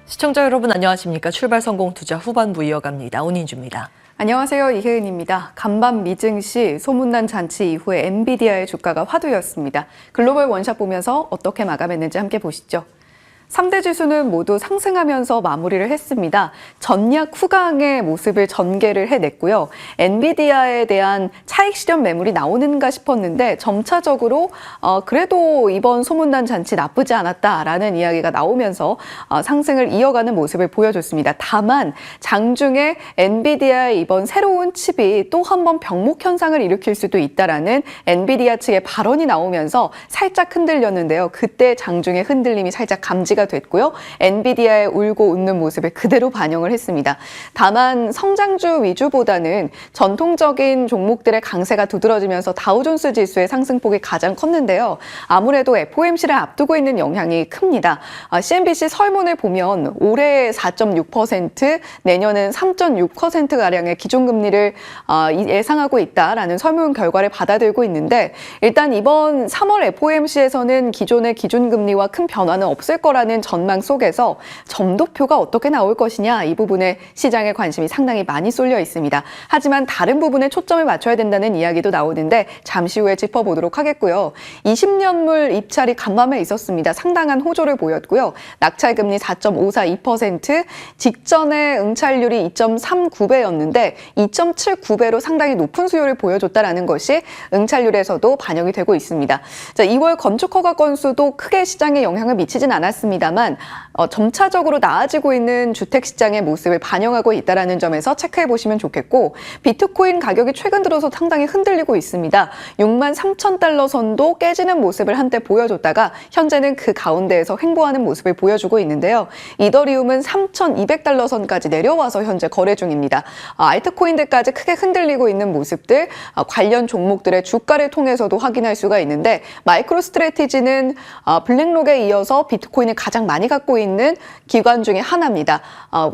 시청자 여러분 안녕하십니까? 출발 성공 투자 후반부 이어갑니다. 온인주입니다. 안녕하세요. 이혜은입니다. 간밤 미증시 소문난 잔치 이후에 엔비디아의 주가가 화두였습니다. 글로벌 원샷 보면서 어떻게 마감했는지 함께 보시죠. 3대 지수는 모두 상승하면서 마무리를 했습니다. 전략 후강의 모습을 전개를 해냈고요. 엔비디아에 대한 차익 실현 매물이 나오는가 싶었는데 점차적으로 그래도 이번 소문난 잔치 나쁘지 않았다라는 이야기가 나오면서 상승을 이어가는 모습을 보여줬습니다. 다만 장중에 엔비디아의 이번 새로운 칩이 또 한 번 병목 현상을 일으킬 수도 있다라는 엔비디아 측의 발언이 나오면서 살짝 흔들렸는데요. 그때 장중에 흔들림이 살짝 감지가 됐고요. 엔비디아의 울고 웃는 모습을 그대로 반영을 했습니다. 다만 성장주 위주보다는 전통적인 종목들의 강세가 두드러지면서 다우존스 지수의 상승폭이 가장 컸는데요. 아무래도 FOMC를 앞두고 있는 영향이 큽니다. CNBC 설문을 보면 올해 4.6%, 내년은 3.6%가량의 기준금리를 예상하고 있다라는 설문 결과를 받아들고 있는데 일단 이번 3월 FOMC에서는 기존의 기준금리와 큰 변화는 없을 거라는 전망 속에서 점도표가 어떻게 나올 것이냐 이 부분에 시장의 관심이 상당히 많이 쏠려 있습니다. 하지만 다른 부분에 초점을 맞춰야 된다는 이야기도 나오는데 잠시 후에 짚어보도록 하겠고요. 20년물 입찰이 간밤에 있었습니다. 상당한 호조를 보였고요. 낙찰금리 4.542%, 직전에 응찰률이 2.39배였는데 2.79배로 상당히 높은 수요를 보여줬다라는 것이 응찰률에서도 반영이 되고 있습니다. 자, 2월 건축 허가 건수도 크게 시장에 영향을 미치진 않았습니다만 점차적으로 나아지고 있는 주택시장의 모습을 반영하고 있다는 점에서 체크해 보시면 좋겠고 비트코인 가격이 최근 들어서 상당히 흔들리고 있습니다. 63,000달러 선도 깨지는 모습을 한때 보여줬다가 현재는 그 가운데에서 횡보하는 모습을 보여주고 있는데요. 이더리움은 3,200달러 선까지 내려와서 현재 거래 중입니다. 알트코인들까지 크게 흔들리고 있는 모습들 관련 종목들의 주가를 통해서도 확인할 수가 있는데 마이크로스트래티지는 블랙록에 이어서 비트코인을 가장 많이 갖고 있는 기관 중에 하나입니다.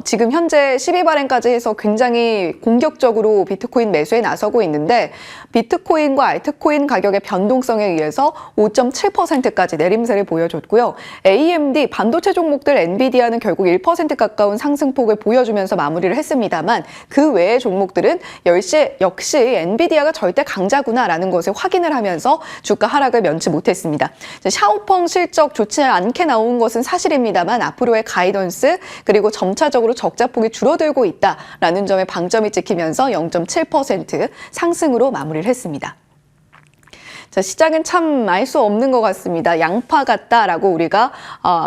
지금 현재 12발행까지 해서 굉장히 공격적으로 비트코인 매수에 나서고 있는데 비트코인과 알트코인 가격의 변동성에 의해서 5.7%까지 내림세를 보여줬고요. AMD 반도체 종목들 엔비디아는 결국 1% 가까운 상승폭을 보여주면서 마무리를 했습니다만 그 외의 종목들은 역시 엔비디아가 절대 강자구나라는 것을 확인을 하면서 주가 하락을 면치 못했습니다. 샤오펑 실적 좋지 않게 나온 것은 사실입니다만 앞으로의 가이던스 그리고 점차적으로 적자폭이 줄어들고 있다라는 점에 방점이 찍히면서 0.7% 상승으로 마무리를 했습니다. 자, 시장은 참 알 수 없는 것 같습니다. 양파 같다라고 우리가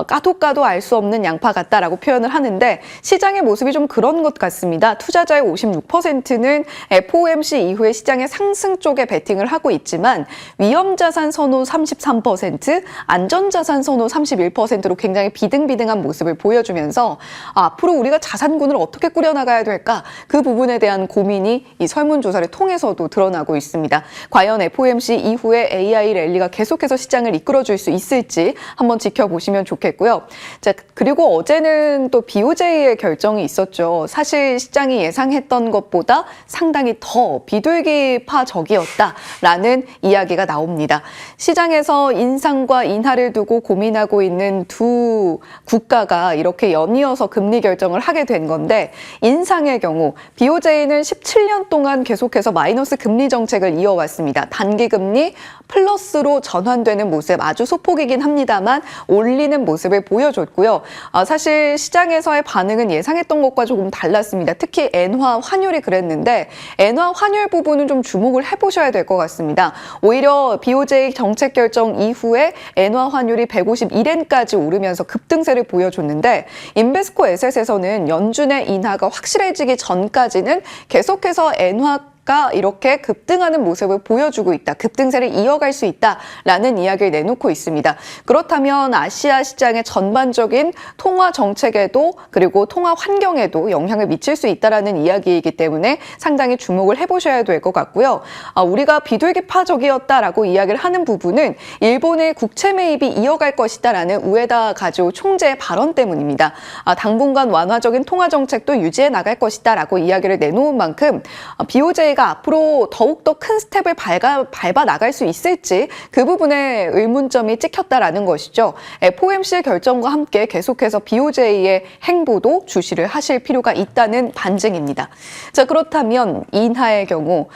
까도 알 수 없는 양파 같다라고 표현을 하는데 시장의 모습이 좀 그런 것 같습니다. 투자자의 56%는 FOMC 이후에 시장의 상승 쪽에 베팅을 하고 있지만 위험자산 선호 33%, 안전자산 선호 31%로 굉장히 비등비등한 모습을 보여주면서 앞으로 우리가 자산군을 어떻게 꾸려나가야 될까? 그 부분에 대한 고민이 이 설문조사를 통해서도 드러나고 있습니다. 과연 FOMC 이후에 AI 랠리가 계속해서 시장을 이끌어줄 수 있을지 한번 지켜보시면 좋겠고요. 자, 그리고 어제는 또 BOJ의 결정이 있었죠. 사실 시장이 예상했던 것보다 상당히 더 비둘기파적이었다라는 이야기가 나옵니다. 시장에서 인상과 인하를 두고 고민하고 있는 두 국가가 이렇게 연이어서 금리 결정을 하게 된 건데 인상의 경우 BOJ는 17년 동안 계속해서 마이너스 금리 정책을 이어왔습니다. 단기금리 플러스로 전환되는 모습 아주 소폭이긴 합니다만 올리는 모습을 보여줬고요. 사실 시장에서의 반응은 예상했던 것과 조금 달랐습니다. 특히 엔화 환율이 그랬는데 엔화 환율 부분은 좀 주목을 해보셔야 될 것 같습니다. 오히려 BOJ 정책 결정 이후에 엔화 환율이 151엔까지 오르면서 급등세를 보여줬는데 인베스코 에셋에서는 연준의 인하가 확실해지기 전까지는 계속해서 엔화 이렇게 급등하는 모습을 보여주고 있다. 급등세를 이어갈 수 있다라는 이야기를 내놓고 있습니다. 그렇다면 아시아 시장의 전반적인 통화 정책에도 그리고 통화 환경에도 영향을 미칠 수 있다라는 이야기이기 때문에 상당히 주목을 해보셔야 될 것 같고요. 우리가 비둘기파적이었다라고 이야기를 하는 부분은 일본의 국채 매입이 이어갈 것이다라는 우에다 가즈오 총재의 발언 때문입니다. 당분간 완화적인 통화 정책도 유지해 나갈 것이다라고 이야기를 내놓은 만큼 BOJ NVIDIA가 앞으로 더욱더 큰 스텝을 밟아 나갈 수 있을지 그 부분에 의문점이 찍혔다라는 것이죠. FOMC 결정과 함께 계속해서 BOJ의 행보도 주시를 하실 필요가 있다는 반증입니다. 자, 그렇다면 인하의 경우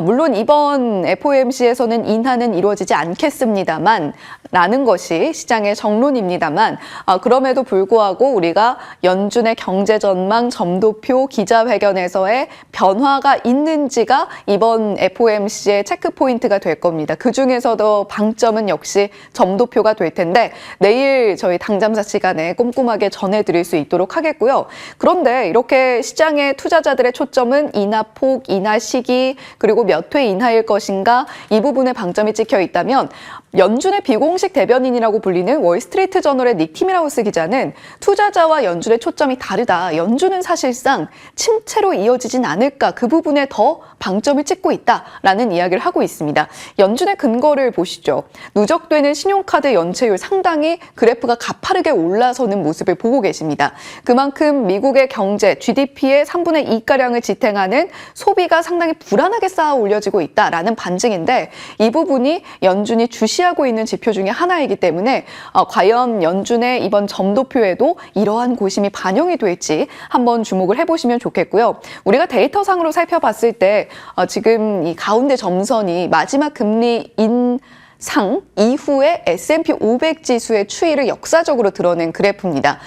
물론 이번 FOMC에서는 인하는 이루어지지 않겠습니다만 라는 것이 시장의 정론입니다만 그럼에도 불구하고 우리가 연준의 경제 전망 점도표 기자회견에서의 변화가 있는지가 이번 FOMC의 체크포인트가 될 겁니다. 그중에서도 방점은 역시 점도표가 될 텐데 내일 저희 당잠사 시간에 꼼꼼하게 전해드릴 수 있도록 하겠고요. 그런데 이렇게 시장의 투자자들의 초점은 인하폭, 인하 시기 그리고 몇 회 인하일 것인가 이 부분에 방점이 찍혀 있다면 연준의 비공식 대변인이라고 불리는 월스트리트 저널의 닉 티밀하우스 기자는 투자자와 연준의 초점이 다르다. 연준은 사실상 침체로 이어지진 않을까. 그 부분에 더 방점을 찍고 있다라는 이야기를 하고 있습니다. 연준의 근거를 보시죠. 누적되는 신용카드 연체율 상당히 그래프가 가파르게 올라서는 모습을 보고 계십니다. 그만큼 미국의 경제, GDP의 3분의 2가량을 지탱하는 소비가 상당히 불안하게 쌓아 올려지고 있다라는 반증인데 이 부분이 연준이 주시하고 있는 지표 중에 하나이기 때문에 과연 연준의 이번 점도표에도 이러한 고심이 반영이 될지 한번 주목을 해보시면 좋겠고요. 우리가 데이터상으로 살펴봤을 때 지금 이 가운데 점선이 마지막 금리 인상 이후에 S&P 500 지수의 추이를 역사적으로 드러낸 그래프입니다.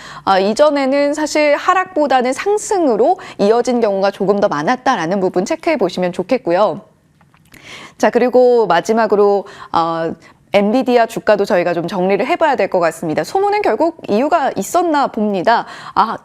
이전에는 사실 하락보다는 상승으로 이어진 경우가 조금 더 많았다라는 부분 체크해 보시면 좋겠고요. 자, 그리고 마지막으로 엔비디아 주가도 저희가 좀 정리를 해봐야 될 것 같습니다. 소문은 결국 이유가 있었나 봅니다.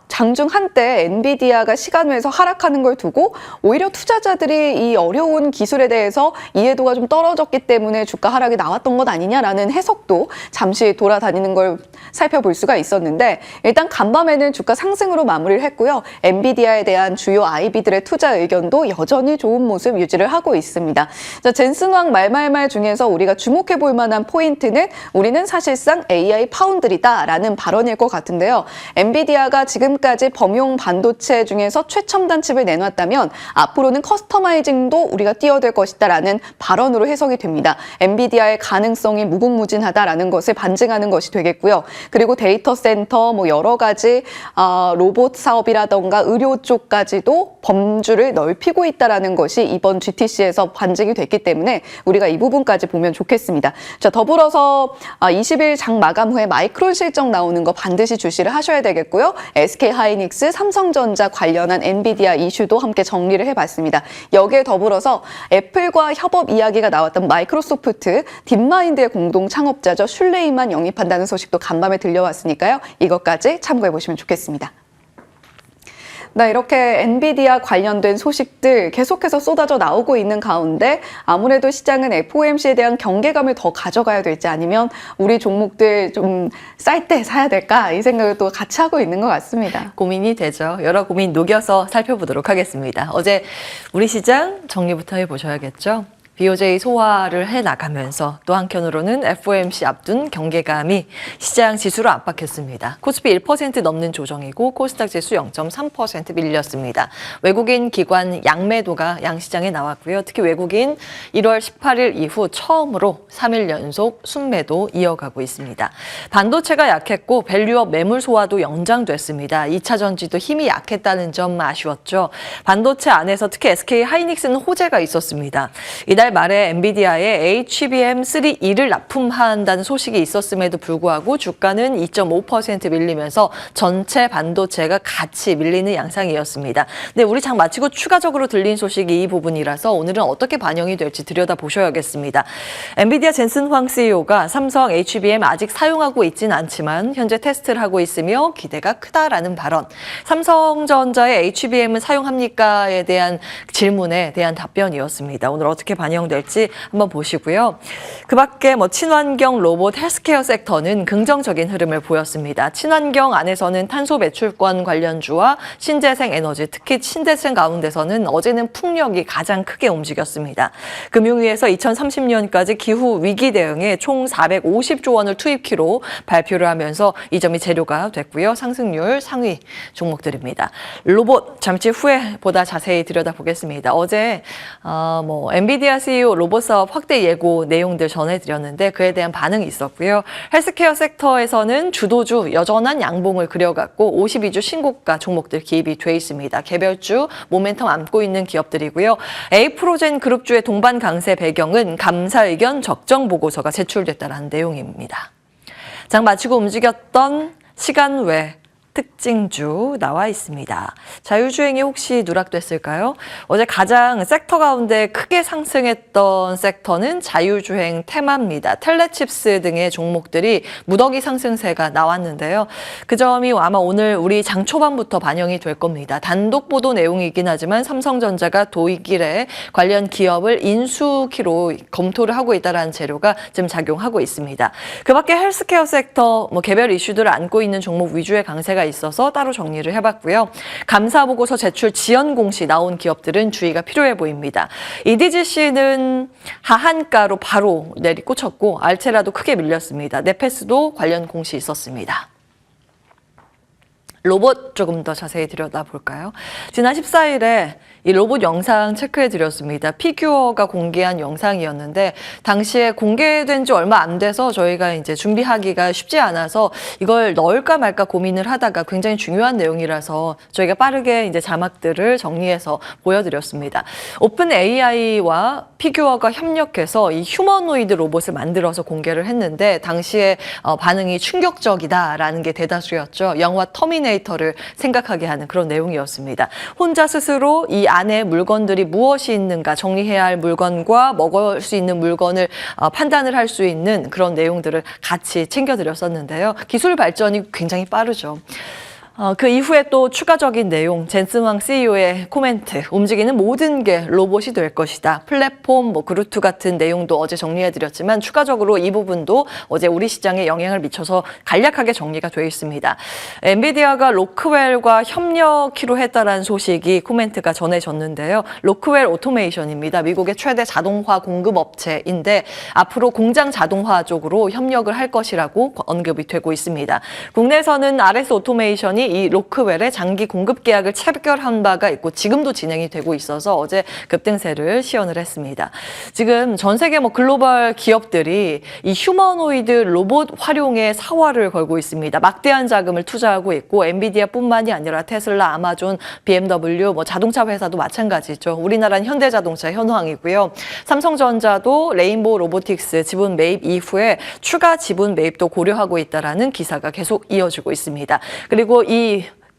장중 한때 엔비디아가 시간외에서 하락하는 걸 두고 오히려 투자자들이 이 어려운 기술에 대해서 이해도가 좀 떨어졌기 때문에 주가 하락이 나왔던 것 아니냐라는 해석도 잠시 돌아다니는 걸 살펴볼 수가 있었는데 일단 간밤에는 주가 상승으로 마무리를 했고요. 엔비디아에 대한 주요 IB들의 투자 의견도 여전히 좋은 모습 유지를 하고 있습니다. 자, 젠슨 왕 말말말 중에서 우리가 주목해 볼 만한 포인트는 우리는 사실상 AI 파운드리다라는 발언일 것 같은데요. 엔비디아가 지금까지 범용 반도체 중에서 최첨단 칩을 내놨다면 앞으로는 커스터마이징도 우리가 뛰어들 것이다라는 발언으로 해석이 됩니다. 엔비디아의 가능성이 무궁무진하다라는 것을 반증하는 것이 되겠고요. 그리고 데이터 센터 여러 가지 로봇 사업이라던가 의료 쪽까지도 범주를 넓히고 있다라는 것이 이번 GTC에서 반증이 됐기 때문에 우리가 이 부분까지 보면 좋겠습니다. 자, 더불어서 20일 장 마감 후에 마이크론 실적 나오는 거 반드시 주시를 하셔야 되겠고요. SK하이닉스, 삼성전자 관련한 엔비디아 이슈도 함께 정리를 해봤습니다. 여기에 더불어서 애플과 협업 이야기가 나왔던 마이크로소프트, 딥마인드의 공동 창업자죠. 슐레이만 영입한다는 소식도 간밤에 들려왔으니까요. 이것까지 참고해보시면 좋겠습니다. 네, 이렇게 엔비디아 관련된 소식들 계속해서 쏟아져 나오고 있는 가운데 아무래도 시장은 FOMC에 대한 경계감을 더 가져가야 될지 아니면 우리 종목들 좀 쌀 때 사야 될까 이 생각을 또 같이 하고 있는 것 같습니다. 고민이 되죠. 여러 고민 녹여서 살펴보도록 하겠습니다. 어제 우리 시장 정리부터 해보셔야겠죠. BOJ 소화를 해나가면서 또 한편으로는 FOMC 앞둔 경계감이 시장 지수를 압박했습니다. 코스피 1% 넘는 조정이고 코스닥 지수 0.3% 밀렸습니다. 외국인 기관 양매도가 양시장에 나왔고요. 특히 외국인 1월 18일 이후 처음으로 3일 연속 순매도 이어가고 있습니다. 반도체가 약했고 밸류업 매물 소화도 연장됐습니다. 2차 전지도 힘이 약했다는 점 아쉬웠죠. 반도체 안에서 특히 SK하이닉스는 호재가 있었습니다. 이달 말에 엔비디아의 HBM3E를 납품한다는 소식이 있었음에도 불구하고 주가는 2.5% 밀리면서 전체 반도체가 같이 밀리는 양상이었습니다. 근데 우리 장 마치고 추가적으로 들린 소식이 이 부분이라서 오늘은 어떻게 반영이 될지 들여다보셔야겠습니다. 엔비디아 젠슨 황 CEO가 삼성 HBM 아직 사용하고 있진 않지만 현재 테스트를 하고 있으며 기대가 크다라는 발언. 삼성전자의 HBM을 사용합니까에 대한 질문에 대한 답변이었습니다. 오늘 어떻게 반영 반영될지 한번 보시고요. 그밖에 뭐 친환경 로봇 헬스케어 섹터는 긍정적인 흐름을 보였습니다. 친환경 안에서는 탄소 배출권 관련주와 신재생 에너지, 특히 신재생 가운데서는 어제는 풍력이 가장 크게 움직였습니다. 금융위에서 2030년까지 기후 위기 대응에 총 450조 원을 투입키로 발표를 하면서 이 점이 재료가 됐고요. 상승률 상위 종목들입니다. 로봇 잠시 후에 보다 자세히 들여다보겠습니다. 어제 엔비디아 CEO 로봇 사업 확대 예고 내용들 전해드렸는데 그에 대한 반응이 있었고요. 헬스케어 섹터에서는 주도주 여전한 양봉을 그려갔고 52주 신고가 종목들 기입이 돼 있습니다. 개별주 모멘텀 안고 있는 기업들이고요. 에이프로젠 그룹주의 동반 강세 배경은 감사 의견 적정 보고서가 제출됐다는 내용입니다. 장 마치고 움직였던 시간 외 특징주 나와 있습니다. 자율주행이 혹시 누락됐을까요? 어제 가장 섹터 가운데 크게 상승했던 섹터는 자율주행 테마입니다. 텔레칩스 등의 종목들이 무더기 상승세가 나왔는데요. 그 점이 아마 오늘 우리 장 초반부터 반영이 될 겁니다. 단독 보도 내용이긴 하지만 삼성전자가 도이길에 관련 기업을 인수키로 검토를 하고 있다는 재료가 지금 작용하고 있습니다. 그 밖에 헬스케어 섹터 개별 이슈들을 안고 있는 종목 위주의 강세가 있어서 따로 정리를 해봤고요. 감사 보고서 제출 지연 공시 나온 기업들은 주의가 필요해 보입니다. EDGC는 하한가로 바로 내리꽂혔고 알테라도 크게 밀렸습니다. 네페스도 관련 공시 있었습니다. 로봇 조금 더 자세히 들여다볼까요? 지난 14일에 이 로봇 영상 체크해드렸습니다. 피규어가 공개한 영상이었는데 당시에 공개된 지 얼마 안 돼서 저희가 이제 준비하기가 쉽지 않아서 이걸 넣을까 말까 고민을 하다가 굉장히 중요한 내용이라서 저희가 빠르게 이제 자막들을 정리해서 보여드렸습니다. 오픈 AI와 피규어가 협력해서 이 휴머노이드 로봇을 만들어서 공개를 했는데 당시에 반응이 충격적이다라는 게 대다수였죠. 영화 터미네이터를 생각하게 하는 그런 내용이었습니다. 혼자 스스로 이 안에 물건들이 무엇이 있는가 정리해야 할 물건과 먹을 수 있는 물건을 판단을 할 수 있는 그런 내용들을 같이 챙겨드렸었는데요. 기술 발전이 굉장히 빠르죠. 그 이후에 또 추가적인 내용, 젠슨왕 CEO의 코멘트, 움직이는 모든 게 로봇이 될 것이다. 플랫폼, 그루트 같은 내용도 어제 정리해드렸지만 추가적으로 이 부분도 어제 우리 시장에 영향을 미쳐서 간략하게 정리가 되어 있습니다. 엔비디아가 로크웰과 협력키로 했다라는 소식이 코멘트가 전해졌는데요. 로크웰 오토메이션입니다. 미국의 최대 자동화 공급업체인데 앞으로 공장 자동화 쪽으로 협력을 할 것이라고 언급이 되고 있습니다. 국내에서는 RS 오토메이션이 이 로크웰의 장기 공급 계약을 체결한 바가 있고 지금도 진행이 되고 있어서 어제 급등세를 시연을 했습니다. 지금 전 세계 글로벌 기업들이 이 휴머노이드 로봇 활용에 사활을 걸고 있습니다. 막대한 자금을 투자하고 있고 엔비디아뿐만이 아니라 테슬라, 아마존, BMW, 자동차 회사도 마찬가지죠. 우리나라는 현대자동차 현황이고요. 삼성전자도 레인보우 로보틱스 지분 매입 이후에 추가 지분 매입도 고려하고 있다라는 기사가 계속 이어지고 있습니다. 그리고 이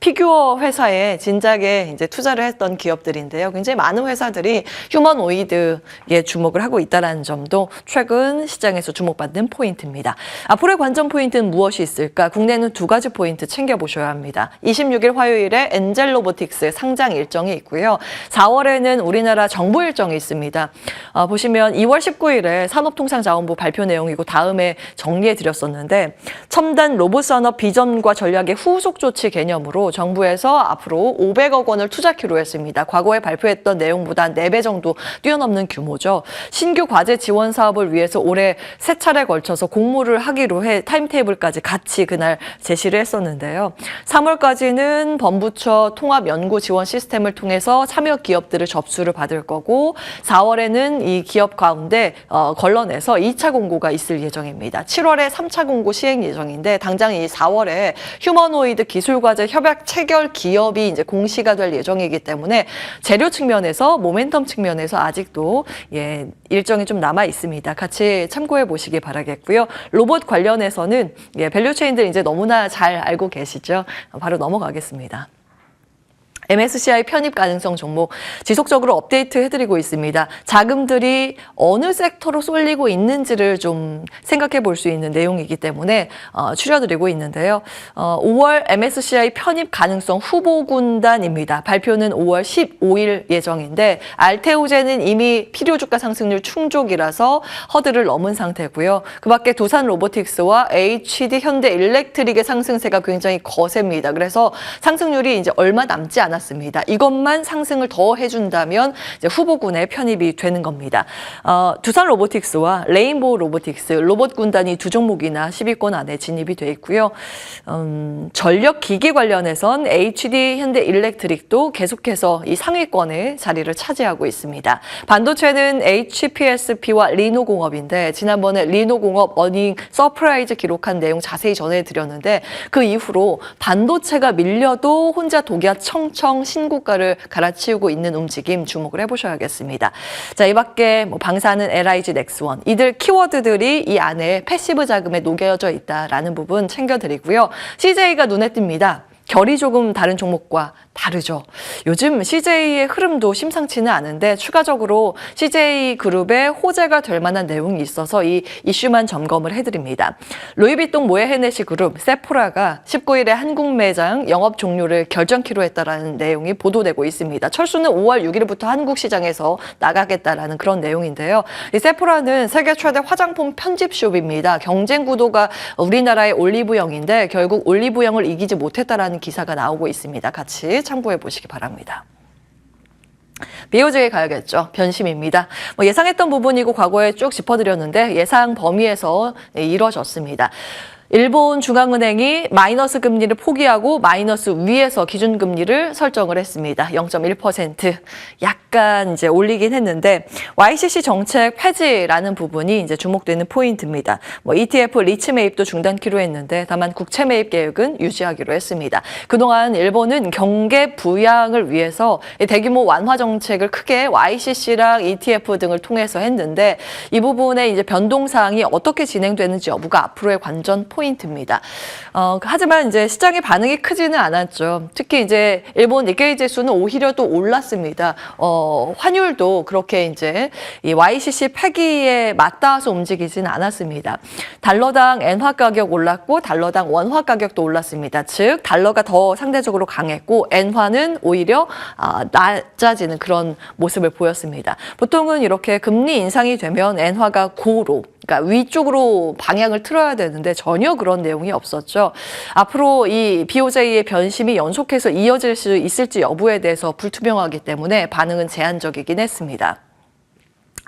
피규어 회사에 진작에 이제 투자를 했던 기업들인데요. 굉장히 많은 회사들이 휴머노이드에 주목을 하고 있다는 점도 최근 시장에서 주목받는 포인트입니다. 앞으로의 관전 포인트는 무엇이 있을까? 국내는 두 가지 포인트 챙겨보셔야 합니다. 26일 화요일에 엔젤 로보틱스 상장 일정이 있고요. 4월에는 우리나라 정부 일정이 있습니다. 보시면 2월 19일에 산업통상자원부 발표 내용이고 다음에 정리해드렸었는데 첨단 로봇 산업 비전과 전략의 후속 조치 개념으로 정부에서 앞으로 500억 원을 투자키로 했습니다. 과거에 발표했던 내용보다 4배 정도 뛰어넘는 규모죠. 신규 과제 지원 사업을 위해서 올해 3차례 걸쳐서 공모를 하기로 해 타임테이블까지 같이 그날 제시를 했었는데요. 3월까지는 범부처 통합 연구 지원 시스템을 통해서 참여 기업들을 접수를 받을 거고 4월에는 이 기업 가운데 걸러내서 2차 공고가 있을 예정입니다. 7월에 3차 공고 시행 예정인데 당장 이 4월에 휴머노이드 기술과제 협약 체결 기업이 이제 공시가 될 예정이기 때문에 재료 측면에서 모멘텀 측면에서 아직도 일정이 좀 남아 있습니다. 같이 참고해 보시기 바라겠고요. 로봇 관련해서는 밸류체인들 이제 너무나 잘 알고 계시죠. 바로 넘어가겠습니다. MSCI 편입 가능성 종목 지속적으로 업데이트 해드리고 있습니다. 자금들이 어느 섹터로 쏠리고 있는지를 좀 생각해 볼 수 있는 내용이기 때문에 추려드리고 있는데요. 5월 MSCI 편입 가능성 후보군단입니다. 발표는 5월 15일 예정인데 알테오젠은 이미 필요주가 상승률 충족이라서 허들을 넘은 상태고요. 그 밖에 두산 로보틱스와 HD 현대 일렉트릭의 상승세가 굉장히 거셉니다. 그래서 상승률이 이제 얼마 남지 않았습니다. 이것만 상승을 더 해준다면 이제 후보군에 편입이 되는 겁니다. 두산 로보틱스와 레인보우 로보틱스, 로봇 군단이 두 종목이나 10위권 안에 진입이 돼 있고요. 전력 기기 관련해선 HD 현대 일렉트릭도 계속해서 이 상위권에 자리를 차지하고 있습니다. 반도체는 HPSP와 리노공업인데 지난번에 리노공업 어닝 서프라이즈 기록한 내용 자세히 전해드렸는데 그 이후로 반도체가 밀려도 혼자 독야 청청 신고가를 갈아치우고 있는 움직임 주목을 해보셔야겠습니다. 자, 이 밖에 뭐 방사는 LIG 넥스원 이들 키워드들이 이 안에 패시브 자금에 녹여져 있다라는 부분 챙겨드리고요. CJ가 눈에 띕니다. 결이 조금 다른 종목과 다르죠. 요즘 CJ의 흐름도 심상치는 않은데 추가적으로 CJ그룹의 호재가 될 만한 내용이 있어서 이 이슈만 점검을 해드립니다. 루이비통 모에 헤네시 그룹 세포라가 19일에 한국 매장 영업 종료를 결정키로 했다라는 내용이 보도되고 있습니다. 철수는 5월 6일부터 한국 시장에서 나가겠다라는 그런 내용인데요. 이 세포라는 세계 최대 화장품 편집숍입니다. 경쟁 구도가 우리나라의 올리브영인데 결국 올리브영을 이기지 못했다라는 기사가 나오고 있습니다. 같이 참고해 보시기 바랍니다. BOJ에 가야겠죠. 변심입니다. 예상했던 부분이고 과거에 쭉 짚어드렸는데 예상 범위에서 이뤄졌습니다. 일본 중앙은행이 마이너스 금리를 포기하고 마이너스 위에서 기준금리를 설정을 했습니다. 0.1% 약간 이제 올리긴 했는데 YCC 정책 폐지라는 부분이 이제 주목되는 포인트입니다. ETF 리츠 매입도 중단키로 했는데 다만 국채 매입 계획은 유지하기로 했습니다. 그동안 일본은 경계 부양을 위해서 대규모 완화 정책을 크게 YCC랑 ETF 등을 통해서 했는데 이 부분에 이제 변동사항이 어떻게 진행되는지 여부가 앞으로의 관전 포인트입니다. 하지만 이제 시장의 반응이 크지는 않았죠. 특히 이제 일본 니케이 지수는 오히려 또 올랐습니다. 환율도 그렇게 이제 이 YCC 폐기에 맞닿아서 움직이지는 않았습니다. 달러당 엔화 가격 올랐고 달러당 원화 가격도 올랐습니다. 즉 달러가 더 상대적으로 강했고 엔화는 오히려 낮아지는 그런 모습을 보였습니다. 보통은 이렇게 금리 인상이 되면 엔화가 고로 그러니까 위쪽으로 방향을 틀어야 되는데 전혀 그런 내용이 없었죠. 앞으로 이 BOJ의 변심이 연속해서 이어질 수 있을지 여부에 대해서 불투명하기 때문에 반응은 제한적이긴 했습니다.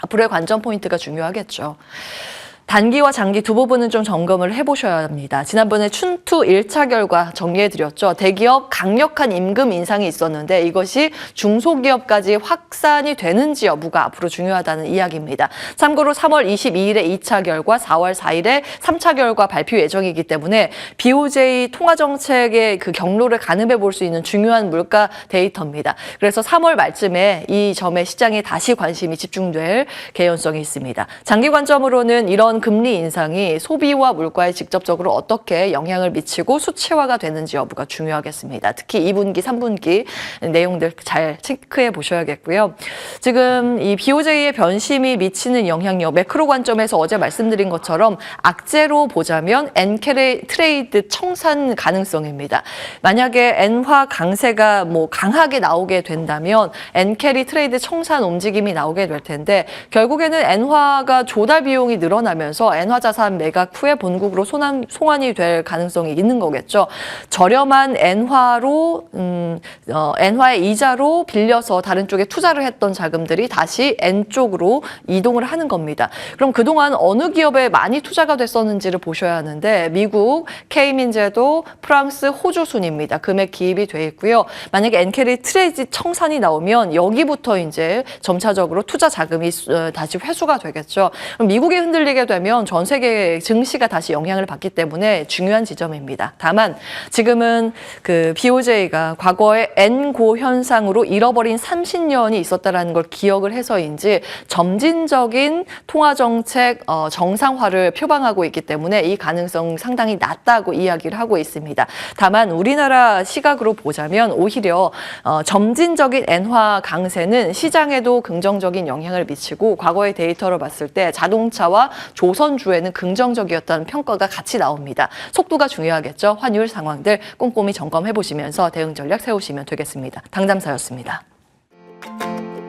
앞으로의 관전 포인트가 중요하겠죠. 단기와 장기 두 부분은 좀 점검을 해보셔야 합니다. 지난번에 춘투 1차 결과 정리해드렸죠. 대기업 강력한 임금 인상이 있었는데 이것이 중소기업까지 확산이 되는지 여부가 앞으로 중요하다는 이야기입니다. 참고로 3월 22일에 2차 결과, 4월 4일에 3차 결과 발표 예정이기 때문에 BOJ 통화정책의 그 경로를 가늠해 볼 수 있는 중요한 물가 데이터입니다. 그래서 3월 말쯤에 이 점에 시장에 다시 관심이 집중될 개연성이 있습니다. 장기 관점으로는 이런 금리 인상이 소비와 물가에 직접적으로 어떻게 영향을 미치고 수치화가 되는지 여부가 중요하겠습니다. 특히 2분기, 3분기 내용들 잘 체크해 보셔야겠고요. 지금 이 BOJ의 변심이 미치는 영향력, 매크로 관점에서 어제 말씀드린 것처럼 악재로 보자면 엔캐리 트레이드 청산 가능성입니다. 만약에 엔화 강세가 강하게 나오게 된다면 엔캐리 트레이드 청산 움직임이 나오게 될 텐데 결국에는 엔화가 조달 비용이 늘어나면서 엔화 자산 매각 후에 본국으로 송환이 될 가능성이 있는 거겠죠. 저렴한 엔화로 엔화의 이자로 빌려서 다른 쪽에 투자를 했던 자금들이 다시 엔 쪽으로 이동을 하는 겁니다. 그럼 그동안 어느 기업에 많이 투자가 됐었는지를 보셔야 하는데 미국, K민제도, 프랑스, 호주 순입니다. 금액 기입이 돼 있고요. 만약에 엔캐리 트레이드 청산이 나오면 여기부터 이제 점차적으로 투자 자금이 다시 회수가 되겠죠. 그럼 미국이 흔들리게 되면 되면 전 세계 증시가 다시 영향을 받기 때문에 중요한 지점입니다. 다만 지금은 그 BOJ가 과거에 N고 현상으로 잃어버린 30년이 있었다라는 걸 기억을 해서인지 점진적인 통화 정책 정상화를 표방하고 있기 때문에 이 가능성 상당히 낮다고 이야기를 하고 있습니다. 다만 우리나라 시각으로 보자면 오히려 점진적인 엔화 강세는 시장에도 긍정적인 영향을 미치고 과거의 데이터로 봤을 때 자동차와 조선주에는 긍정적이었다는 평가가 같이 나옵니다. 속도가 중요하겠죠. 환율 상황들 꼼꼼히 점검해 보시면서 대응 전략 세우시면 되겠습니다. 당잠사였습니다.